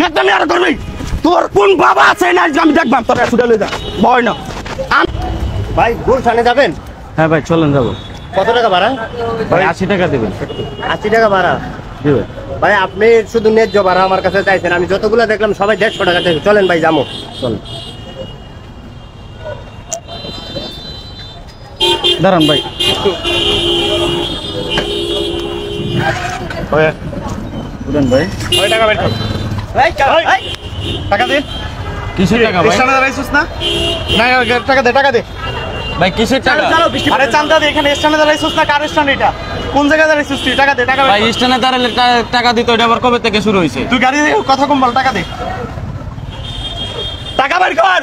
না তুমি আর করবি তোর কোন বাবা আছে না আমি দেখবাম তোর ছুটে লই যা ভয় না ভাই গুলশানে যাবেন? হ্যাঁ ভাই চলেন যাবো। কত টাকা ভাড়া? ভাই 80 টাকা দেবেন। 80 টাকা ভাড়া দিবেন ভাই? আপনি শুধু ন্যায্য ভাড়া আমার কাছে চাইছেন, আমি যতগুলো দেখলাম সবাই 150 টাকা চাইছে। চলেন ভাই যাবো, চলেন। দাঁড়ান ভাই, উঠেন ভাই। টাকা বের কর। টাকা দে। কিসের টাকা ভাই? স্ট্যান্ডে দাঁড়াইছিস না? না টাকা দে, টাকা দে ভাই কিসের টাকা? আরে চান্দা দে। এখানে স্ট্যান্ডে দাঁড়াইছিস না? কার স্ট্যান্ড এটা? কোন জায়গায় দাঁড়াইছিস তুই? টাকা দে, টাকা ভাই স্ট্যান্ডে দাঁড়ালে টাকা দিতে এটা আবার কবে থেকে শুরু হয়েছে? তুই গাড়ি কথা কম বল, টাকা দে। টাকা বের কর।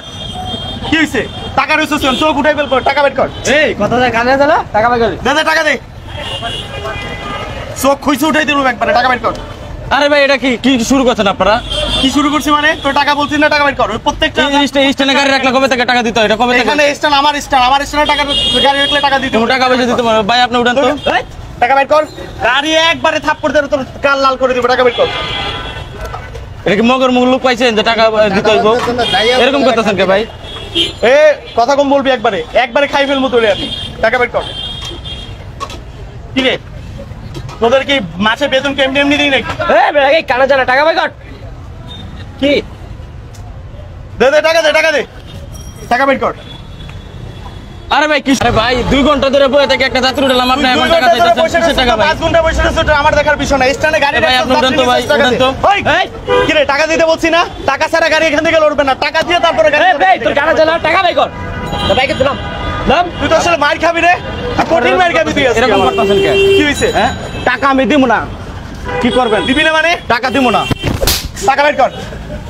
কি হইছে? টাকা রইছিস চোখ উঠাই বের কর, টাকা বের কর। এই কথা যায় কানে জানা, টাকা বের করে দে দে, টাকা দে। চোখ খুইছে উঠাই দিলু একবারে, টাকা বের কর। আরে ভাই এটা কি শুরু করছেন আপনারা? কি শুরু করছি মানে? তোর টাকা বলছিস না, টাকা বের কর। ওই প্রত্যেকটা স্ট্যান্ডে গাড়ি রাখলে কবে থেকে টাকা দিতে হয়? এটা কবে থেকে? এখানে স্ট্যান্ড আমার স্ট্যান্ডে টাকা গাড়ি রাখলে টাকা দিতে কোনো টাকা পয়সা দিতে পারবে ভাই? আপনি উঠান তো। টাকা বের কর। গাড়ি একবারে থাপ্পড় দিয়ে তোর কাল লাল করে দিব, টাকা বের কর। এটা কি মগর মুখ লোক পাইছেন যে টাকা দিতে হইব? এরকম করতেছেন কে ভাই? এ কথা কম বলবি, একবারে একবারে খাই ফেলবো তোরে আমি। টাকা বের কর। কি রে তোদের কি মাসে বেতন কেমনি এমনি দিই নাকি? এই কানে জানা, টাকা বের কর। কি দে দে, টাকা দে, টাকা দে, টাকা বের কর। আরে ভাই কি? আরে ভাই 2 ঘন্টা ধরে বসে থেকে একটা যাত্রী উঠলাম, আপনি এখন টাকা চাইতেছেন? কিসের টাকা ভাই? 5 ঘন্টা বসে রইছ, এটা আমার দেখার বিষয় না। স্ট্যান্ডে গাড়ি ভাই আপনি উঠান তো ভাই, উঠান তো। এই কি রে, টাকা দিতে বলছি না? টাকা ছাড়া গাড়ি এখান থেকে লড়বে না। টাকা দিয়ে তারপরে গাড়ি। এই তোর কানে জানা, টাকা বের কর। বাইকে দিলাম নাম। তুই তো আসলে মার খাবি রে, কঠিন মার খাবি তুই। এরকম করতেছেন কে? কি হইছে? হ্যাঁ টাকা আমি দিব না। কি করবেন? দিবি না মানে? টাকা দিব না। টাকা বের কর।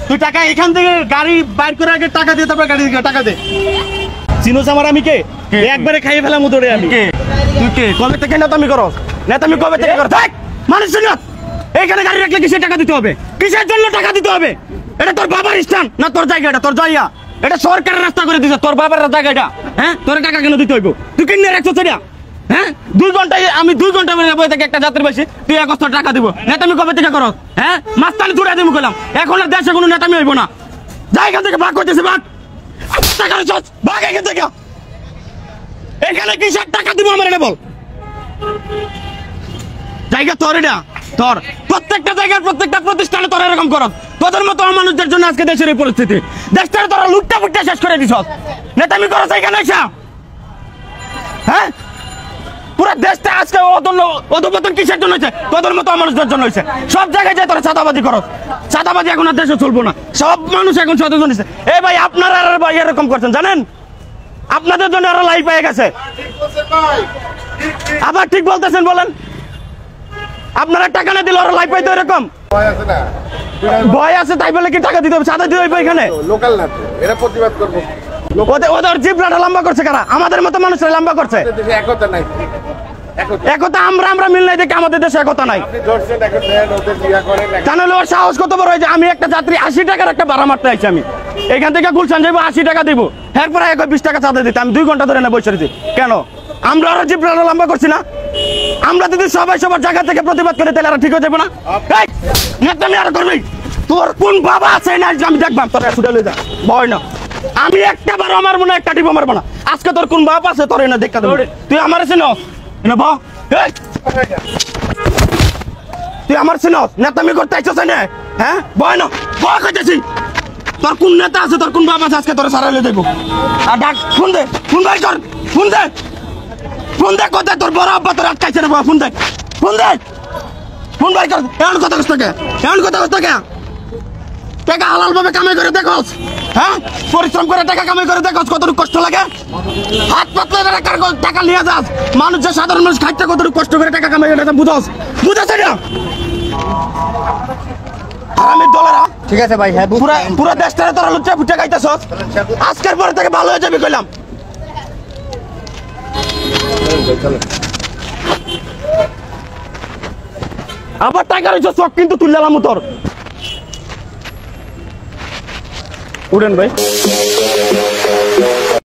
তুই টাকা এখান থেকে গাড়ি বাইর করে আগে টাকা দিয়ে তারপর গাড়ি দিকে টাকা দে। চিনোস আমার আমি কে? একবারে খাইয়ে ফেলাম তোরে আমি। কে? তুই কে? কবে থেকে নেতামি করস? নেতামি কবে থেকে করস? দেখ মানুষ শুনো, এইখানে গাড়ি রাখলে কিসের টাকা দিতে হবে? কিসের জন্য টাকা দিতে হবে? এটা তোর বাবার স্থান না তোর জায়গা? এটা তোর জায়গা, এটা সরকারের রাস্তা করে দিছে, তোর বাবার জায়গা এটা। হ্যাঁ তোর টাকা কেন দিতে হইব? তুই কিনে রাখছিস এটা? হ্যাঁ 2 ঘন্টায় আমি 2 ঘন্টা বসে থেকে একটা যাত্রী বেশি তুই 100 টাকা দিব। নেতামি কবে থেকে করস? হ্যাঁ মাস্তানি ছুড়ে দিব কইলাম। এখন আর দেশে কোনো নেতামি হইব না। জায়গা থেকে ভাগ করতেছে, ভাগ টাকা রইছস, ভাগ এখান থেকে। এখানে কিসের টাকা দিব আমার এটা বল? জায়গা তোর, এটা তোর। প্রত্যেকটা জায়গার প্রত্যেকটা প্রতিষ্ঠানে তোর এরকম করস। তোদের মতো মানুষদের জন্য আজকে দেশের এই পরিস্থিতি। দেশটারে তোরা লুটটা ফুটটা শেষ করে দিছস। নেতামি করস এখানে এসে। হ্যাঁ পুরো দেশটা আজকে অধপতন কিসের জন্য হয়েছে? তোদের মতো মানুষদের জন্য হয়েছে। সব জায়গায় যায় তোরা চাঁদাবাজি করস। চাঁদাবাজি এখন আর দেশে চলবো না। সব মানুষ এখন সচেতন হয়েছে। এই ভাই আপনারা আর ভাই এরকম করছেন জানেন? আপনাদের জন্য আরো লাইফ পেয়ে গেছে। আবার ঠিক বলতেছেন বলেন? আপনারা টাকা না দিলে ওরা লাইফ পাইতো এরকম? ভয় আছে তাই বলে কি টাকা দিতে হবে? চাঁদা দিতে হবে এখানে? লোকাল না, এরা প্রতিবাদ করবো। ওদের জিবরাটা লম্বা করছে কারা? আমাদের মতো মানুষরা লম্বা করছে। একতা নাই, একতা আমরা মিল নাই দেখে আমাদের দেশে একতা নাই। জানালে ওর সাহস কত বড় হয়েছে? আমি একটা যাত্রী 80 টাকার একটা ভাড়া মারতে আইছি। আমি এখান থেকে গুলশান যাবো, 80 টাকা দিব। এরপরে 20 টাকা চাঁদা দিতে আমি 2 ঘন্টা ধরে না বসে রয়েছি। কেন? আমরা ওরা জিবরাটা লম্বা করছি না? আমরা যদি সবাই সবার জায়গা থেকে প্রতিবাদ করে তাহলে আর ঠিক হয়ে যাবে না? নেতামি আর করবি? তোর কোন বাবা আছে না আমি দেখবাম তোর ছুটে লই যা, ভয় না। আমি একটা বার আমার মনে একটা টিপ মারবো না। আজকে তোর কোন বাপ আছে তোর এনে দেখা দেবো। তুই আমার চিনস? এনে বহ, তুই আমার চিনস? নেতামি করতে আইছস না? হ্যাঁ ভয় না, ভয় কইতেছি। তোর কোন নেতা আছে, তোর কোন বাপ আছে আজকে তোর সারাইলে দেখবো। আর ডাক ফোন দে, ফোন ভাই কর, ফোন দে, ফোন দে। কোথায় তোর বড় আব্বা তোর আটকাইছে না? ফোন দে, ফোন দে, ফোন ভাই কর। এমন কথা কষ্ট কে? এমন কথা কষ্ট কে? টাকা হালাল ভাবে কামাই করে দেখোস? হ্যাঁ পরিশ্রম করে টাকা কামাই করে দেখোস কতটুকু কষ্ট লাগে? হাত পাতলে টাকা নিয়ে যাস। মানুষ যে সাধারণ মানুষ খাইতে কতটুকু কষ্ট করে টাকা কামাই করে বুঝস? বুঝেছে না? আরামের দলেরা ঠিক আছে ভাই। হ্যাঁ পুরো দেশটারে তোরা লুচ্চা ফুটে খাইতেছস। আজকের পরে থেকে ভালো হয়ে যাবি কইলাম। আবার টাকা রয়েছে চক কিন্তু তুললাম তোর। উঠেন ভাই।